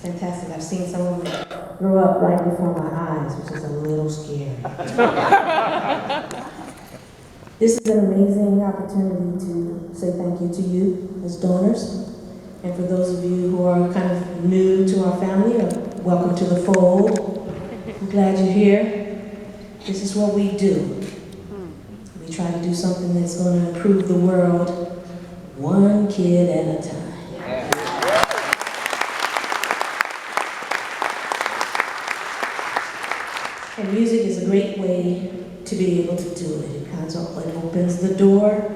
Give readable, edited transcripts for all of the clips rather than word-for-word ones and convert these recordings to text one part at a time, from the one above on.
fantastic. I've seen some of them grow up right before my eyes, which is a little scary. This is an amazing opportunity to say thank you to you as donors. And for those of you who are kind of new to our family, welcome to the fold. I'm glad you're here. This is what we do. We try to do something that's going to improve the world one kid at a time. And music is a great way to be able to do it. It kind of opens the door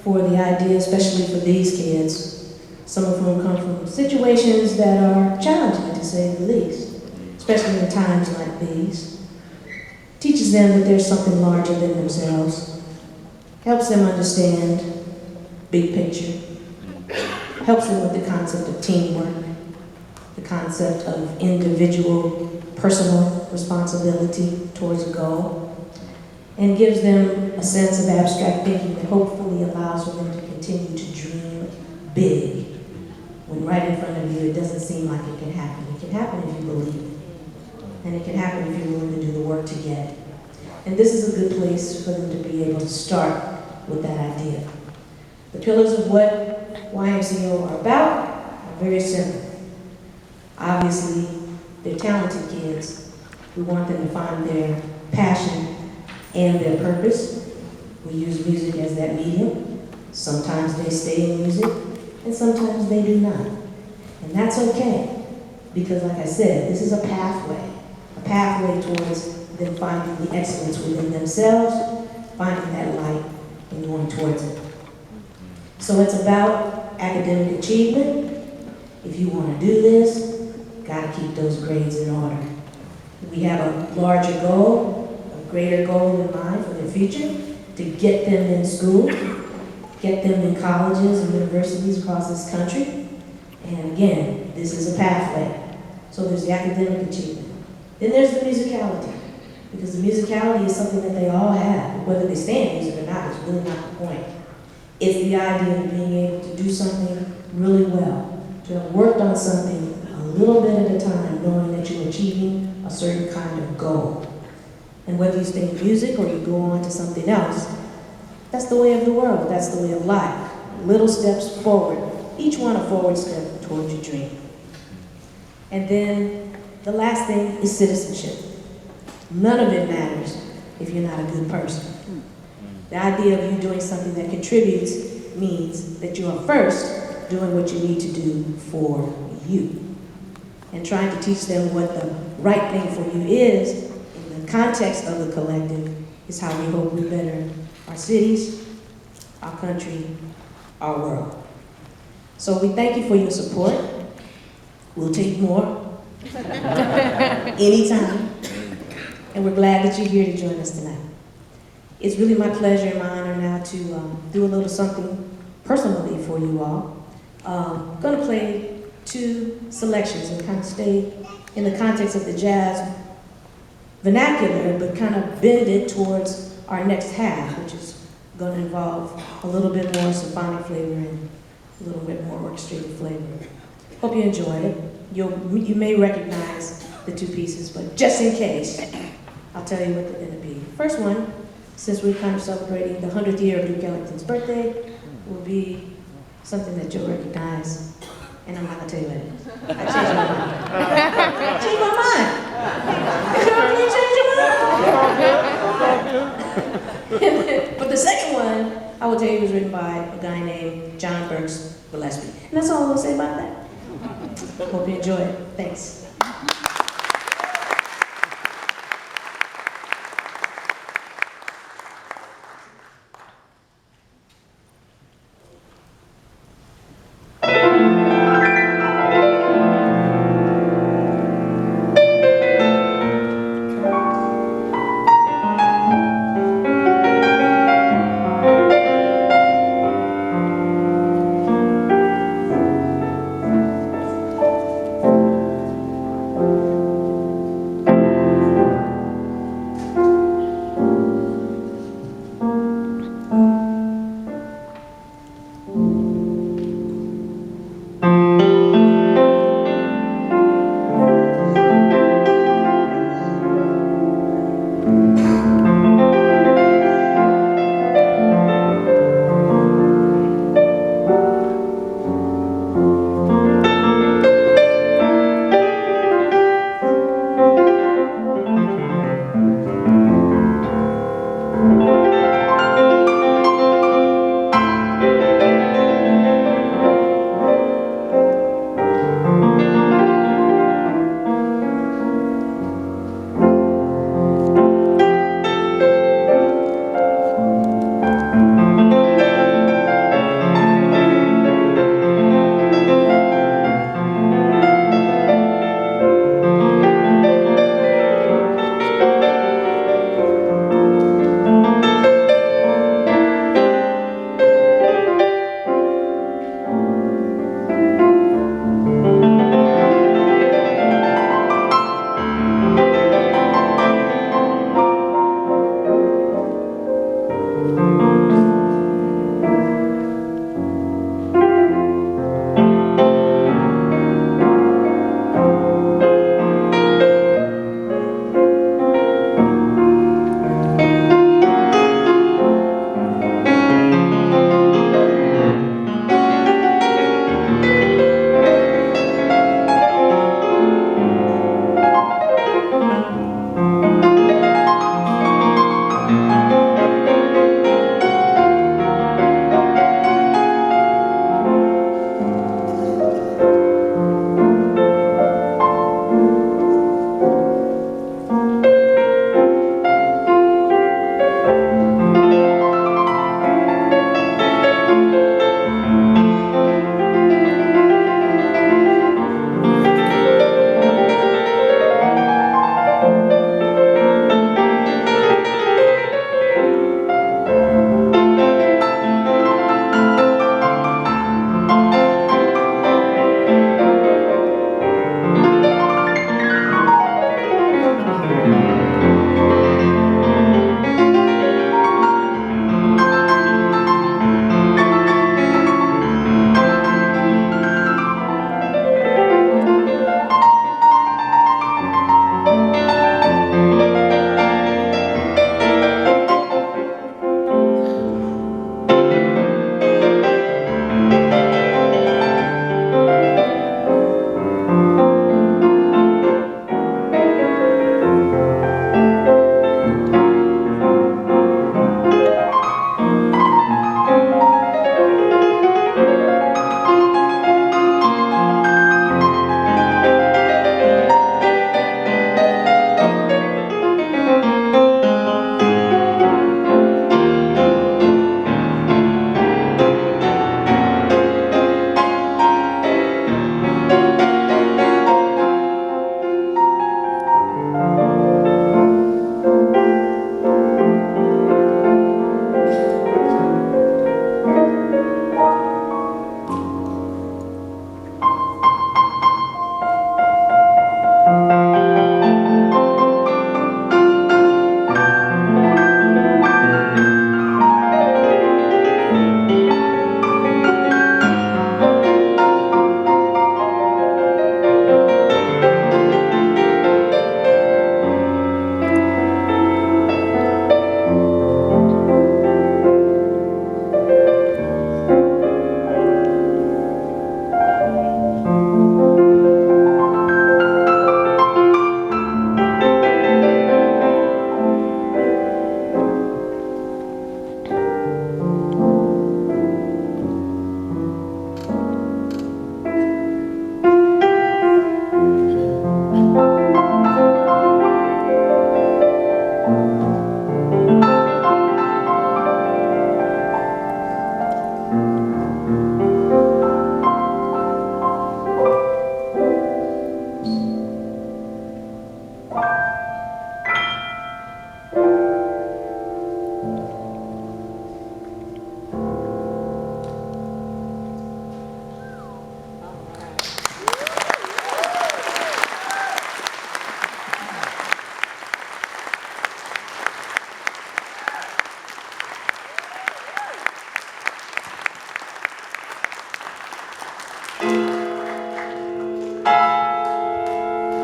for the idea, especially for these kids, some of whom come from situations that are challenging, to say the least, especially in times like these. Teaches them that there's something larger than themselves, helps them understand big picture, helps them with the concept of teamwork, the concept of individual personal responsibility towards a goal, and gives them a sense of abstract thinking that hopefully allows for them to continue to dream big when right in front of you it doesn't seem like it can happen. It can happen if you believe it, and it can happen if you're willing to do the work to get it. And this is a good place for them to be able to start with that idea. The pillars of what YMCO are about are very simple. Obviously, they're talented kids. We want them to find their passion and their purpose. We use music as that medium. Sometimes they stay in music, and sometimes they do not. And that's okay, because like I said, this is a pathway towards them finding the excellence within themselves, finding that light, and going towards it. So it's about academic achievement. If you want to do this, got to keep those grades in order. We have a larger goal, a greater goal in mind for their future, to get them in school, get them in colleges and universities across this country. And again, this is a pathway. So there's the academic achievement. Then there's the musicality, because the musicality is something that they all have. Whether they stay in music or not is really not the point. It's the idea of being able to do something really well, to have worked on something a little bit at a time, knowing that you're achieving a certain kind of goal. And whether you stay in music or you go on to something else, that's the way of the world, that's the way of life. Little steps forward, each one a forward step towards your dream. And then the last thing is citizenship. None of it matters if you're not a good person. The idea of you doing something that contributes means that you are first doing what you need to do for you. And trying to teach them what the right thing for you is in the context of the collective is how we hope we better our cities, our country, our world. So we thank you for your support. We'll take more anytime. And we're glad that you're here to join us tonight. It's really my pleasure and my honor now to do a little something personally for you all. I'm going to play two selections and kind of stay in the context of the jazz vernacular, but kind of bend it towards our next half, which is going to involve a little bit more symphonic flavor and a little bit more orchestrated flavor. Hope you enjoy it. You may recognize the two pieces, but just in case, I'll tell you what they're going to be. First one, since we're kind of celebrating the 100th year of Duke Ellington's birthday, will be something that you'll recognize. And I'm not going to tell you what it is. I changed my mind. I changed my mind. But the second one, I will tell you, was written by a guy named John Burks Gillespie. And that's all I'm going to say about that. Hope you enjoy it. Thanks.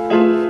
Thank you.